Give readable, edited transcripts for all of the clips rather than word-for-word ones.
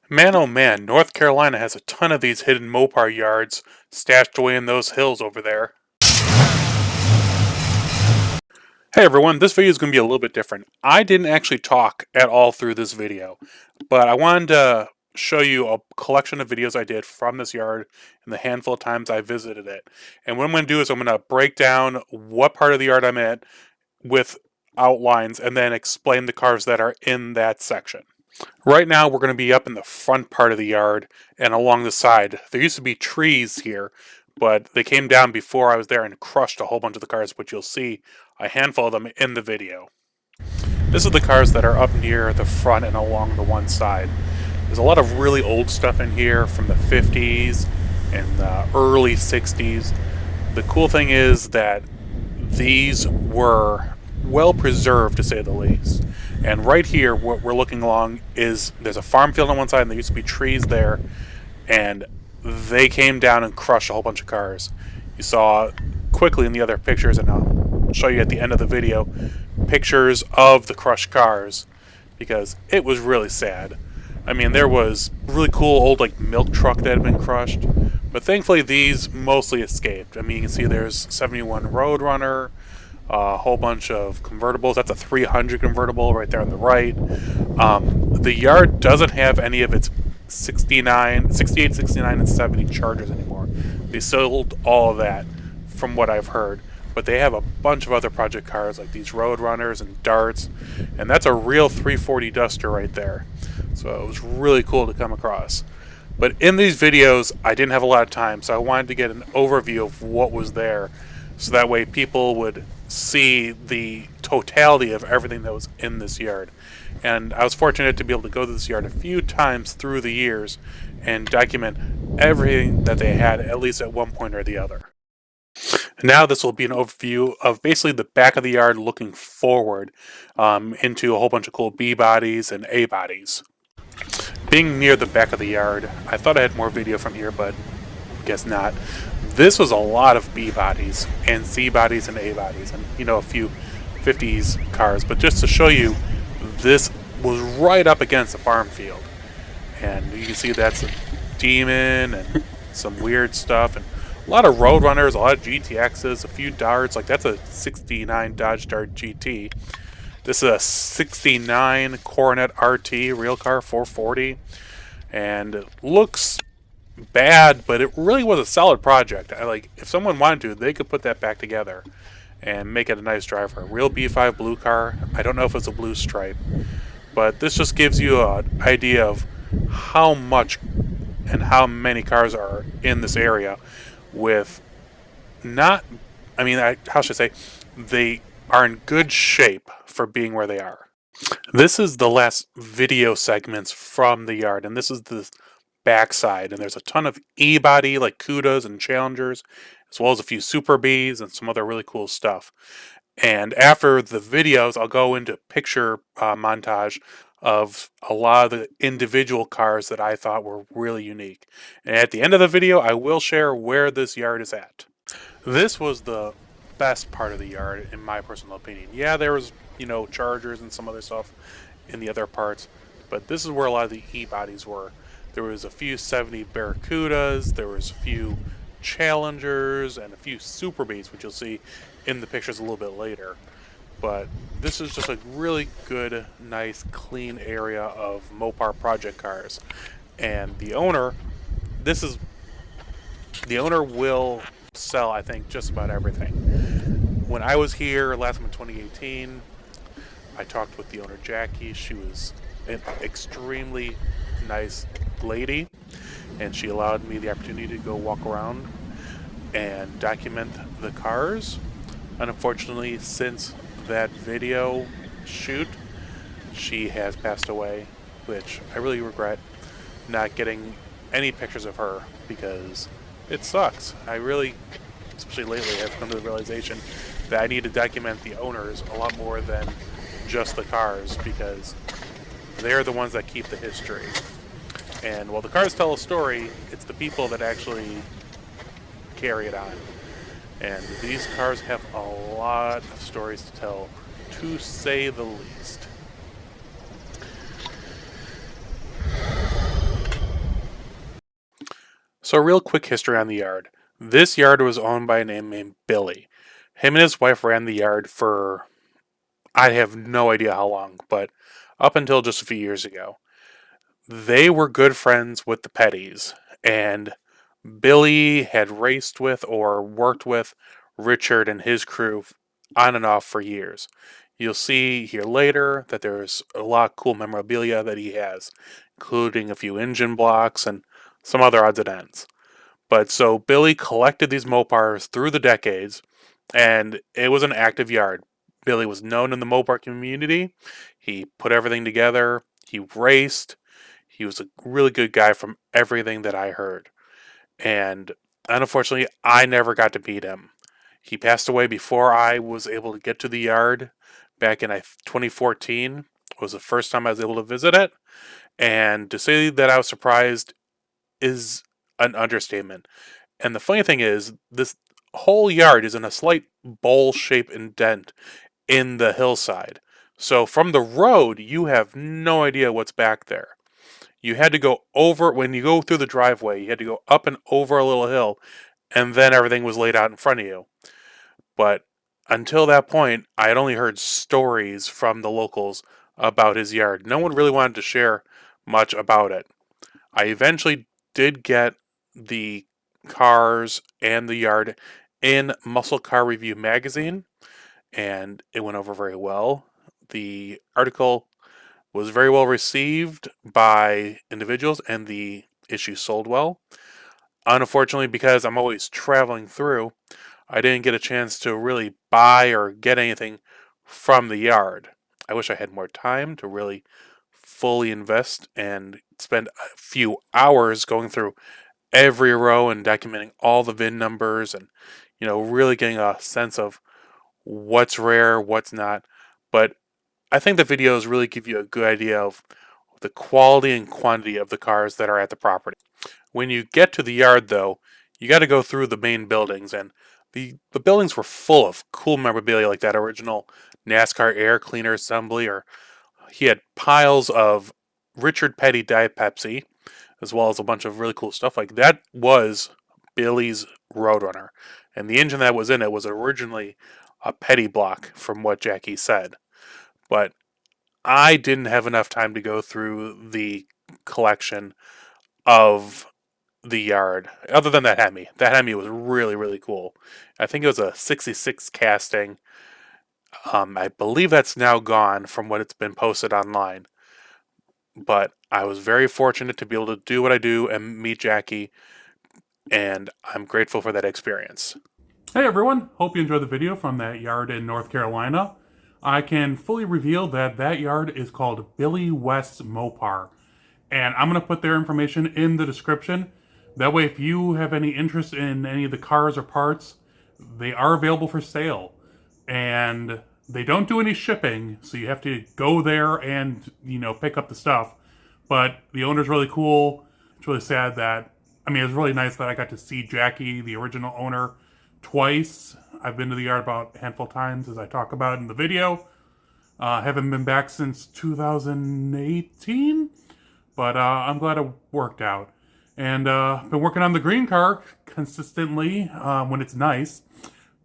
Man, oh man, North Carolina has a ton of these hidden Mopar yards stashed away in those hills over there. Hey everyone, this video is going to be a little bit different. I didn't actually talk at all through this video, but I wanted to show you a collection of videos I did from this yard and the handful of times I visited it. And what I'm going to do is I'm going to break down what part of the yard I'm at with outlines and then explain the cars that are in that section. Right now we're going to be up in the front part of the yard and along the side. There used to be trees here, but they came down before I was there and crushed a whole bunch of the cars, which you'll see a handful of them in the video. This is the cars that are up near the front and along the one side. There's a lot of really old stuff in here from the 50s and the early 60s. The cool thing is that these were well preserved, to say the least. And right here, what we're looking along is there's a farm field on one side and there used to be trees there, and they came down and crushed a whole bunch of cars. You saw quickly in the other pictures, and I'll show you at the end of the video, pictures of the crushed cars, because it was really sad. I mean, there was really cool old like milk truck that had been crushed, but thankfully these mostly escaped. I mean, you can see there's 71 Roadrunner, a whole bunch of convertibles. That's a 300 convertible right there on the right. The yard doesn't have any of its 68, 69, and 70 Chargers anymore. They sold all of that, from what I've heard. But they have a bunch of other project cars like these Roadrunners and Darts, and that's a real 340 Duster right there. So it was really cool to come across. But in these videos, I didn't have a lot of time, so I wanted to get an overview of what was there, so that way people would see the totality of everything that was in this yard. And I was fortunate to be able to go to this yard a few times through the years and document everything that they had, at least at one point or the other. Now this will be an overview of basically the back of the yard looking forward into a whole bunch of cool B bodies and A bodies. Being near the back of the yard, I thought I had more video from here, but guess not. This was a lot of B bodies and C bodies and A bodies, and a few 50s cars. But just to show you, this was right up against a farm field, and you can see that's a Demon and some weird stuff, and a lot of Roadrunners, a lot of GTXs, a few Darts. Like that's a '69 Dodge Dart GT. This is a '69 Coronet RT real car 440, and it looks bad, but it really was a solid project. If someone wanted to, they could put that back together and make it a nice driver. Real B5 blue car. I don't know if it's a blue stripe, but this just gives you an idea of how much and how many cars are in this area with how should I say, they are in good shape for being where they are. This is the last video segments from the yard, and this is the backside, and there's a ton of E-body like Cudas and Challengers, as well as a few Super Bs and some other really cool stuff. And after the videos, I'll go into picture montage of a lot of the individual cars that I thought were really unique. And at the end of the video, I will share where this yard is at. This was the best part of the yard, in my personal opinion. Yeah, there was, Chargers and some other stuff in the other parts, but this is where a lot of the E-bodies were. There was a few 70 Barracudas, there was a few Challengers, and a few Super Bs, which you'll see in the pictures a little bit later. But this is just a really good, nice, clean area of Mopar project cars. And the owner will sell, I think, just about everything. When I was here last time in 2018, I talked with the owner, Jackie. She was an extremely nice lady, and she allowed me the opportunity to go walk around and document the cars. Unfortunately, since that video shoot, she has passed away, which I really regret not getting any pictures of her, because it sucks. I really, especially lately, have come to the realization that I need to document the owners a lot more than just the cars, because they're the ones that keep the history. And while the cars tell a story, it's the people that actually carry it on. And these cars have a lot of stories to tell, to say the least. So, a real quick history on the yard. This yard was owned by a man named Billy. Him and his wife ran the yard for, I have no idea how long, but up until just a few years ago. They were good friends with the Petties, and Billy had raced with or worked with Richard and his crew on and off for years. You'll see here later that there's a lot of cool memorabilia that he has, including a few engine blocks and some other odds and ends. But so Billy collected these Mopars through the decades, and it was an active yard. Billy was known in the Mopar community. He put everything together. He raced. He was a really good guy from everything that I heard. And unfortunately, I never got to meet him. He passed away before I was able to get to the yard back in 2014. Was the first time I was able to visit it. And to say that I was surprised is an understatement. And the funny thing is, this whole yard is in a slight bowl-shaped indent in the hillside. So from the road, you have no idea what's back there. You had to go over, when you go through the driveway, you had to go up and over a little hill, and then everything was laid out in front of you. But until that point, I had only heard stories from the locals about his yard. No one really wanted to share much about it. I eventually did get the cars and the yard in Muscle Car Review magazine, and it went over very well. The article was very well received by individuals, and the issue sold well. Unfortunately, because I'm always traveling through, I didn't get a chance to really buy or get anything from the yard. I wish I had more time to really fully invest and spend a few hours going through every row and documenting all the VIN numbers and, really getting a sense of what's rare, what's not. But I think the videos really give you a good idea of the quality and quantity of the cars that are at the property. When you get to the yard, though, you got to go through the main buildings, and the buildings were full of cool memorabilia like that original NASCAR air cleaner assembly, or he had piles of Richard Petty Diet Pepsi, as well as a bunch of really cool stuff. Like that was Billy's Roadrunner, and the engine that was in it was originally a Petty block, from what Jackie said. But I didn't have enough time to go through the collection of the yard. Other than that Hemi. That Hemi was really, really cool. I think it was a 66 casting. I believe that's now gone from what it's been posted online. But I was very fortunate to be able to do what I do and meet Jackie, and I'm grateful for that experience. Hey everyone, hope you enjoyed the video from that yard in North Carolina. I can fully reveal that that yard is called Billy West's Mopar. And I'm going to put their information in the description. That way, if you have any interest in any of the cars or parts, they are available for sale. And they don't do any shipping, so you have to go there and, pick up the stuff. But the owner's really cool. It's really sad that, it was really nice that I got to see Jackie, the original owner, twice. I've been to the yard about a handful of times, as I talk about in the video. Haven't been back since 2018, but I'm glad it worked out. And been working on the green car consistently when it's nice.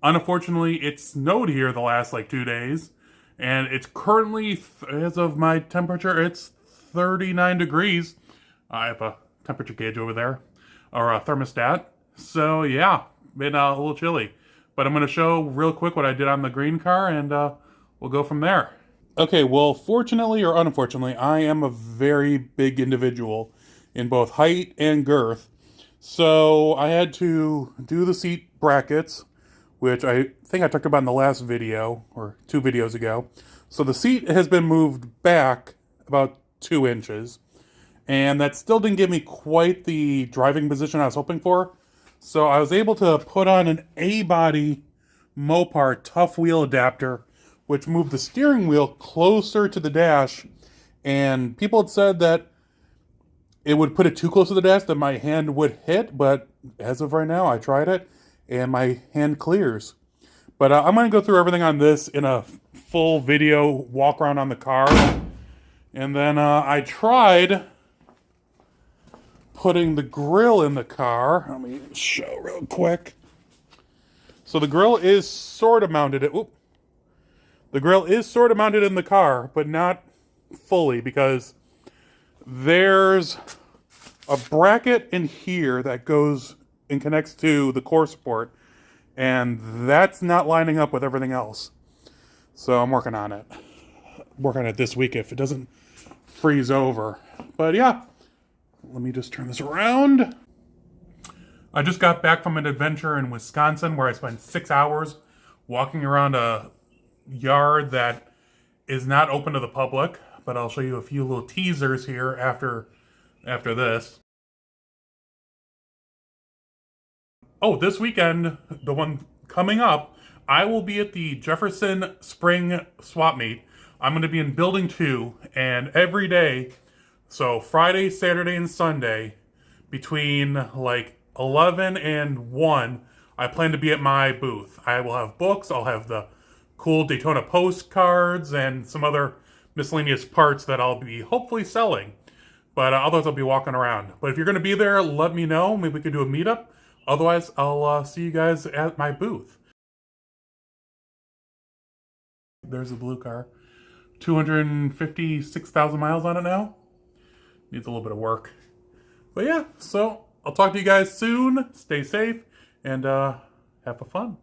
Unfortunately, it snowed here the last 2 days, and it's currently, as of my temperature, it's 39 degrees. I have a temperature gauge over there, or a thermostat. So yeah, been a little chilly. But I'm going to show real quick what I did on the green car, and we'll go from there. Okay, well, fortunately or unfortunately, I am a very big individual in both height and girth. So I had to do the seat brackets, which I think I talked about in the last video, or 2 videos ago. So the seat has been moved back about 2 inches, and that still didn't give me quite the driving position I was hoping for. So I was able to put on an A-body Mopar tough wheel adapter, which moved the steering wheel closer to the dash, and people had said that it would put it too close to the dash that my hand would hit, but as of right now, I tried it, and my hand clears. But I'm going to go through everything on this in a full video walk around on the car. And then I tried putting the grill in the car. Let me show real quick. So the grill is sort of mounted. The grill is sort of mounted in the car, but not fully, because there's a bracket in here that goes and connects to the core support, and that's not lining up with everything else. So I'm working on it. Work on it this week if it doesn't freeze over. But yeah, let me just turn this around. I just got back from an adventure in Wisconsin where I spent 6 hours walking around a yard that is not open to the public, but I'll show you a few little teasers here after this. Oh, this weekend, the one coming up, I will be at the Jefferson Spring Swap Meet. I'm going to be in Building 2, and every day, so Friday, Saturday, and Sunday, between like 11 and 1, I plan to be at my booth. I will have books, I'll have the cool Daytona postcards, and some other miscellaneous parts that I'll be hopefully selling. But others I'll be walking around. But if you're going to be there, let me know. Maybe we could do a meetup. Otherwise, I'll see you guys at my booth. There's the blue car. 256,000 miles on it now. Needs a little bit of work. But yeah, so I'll talk to you guys soon. Stay safe and have fun.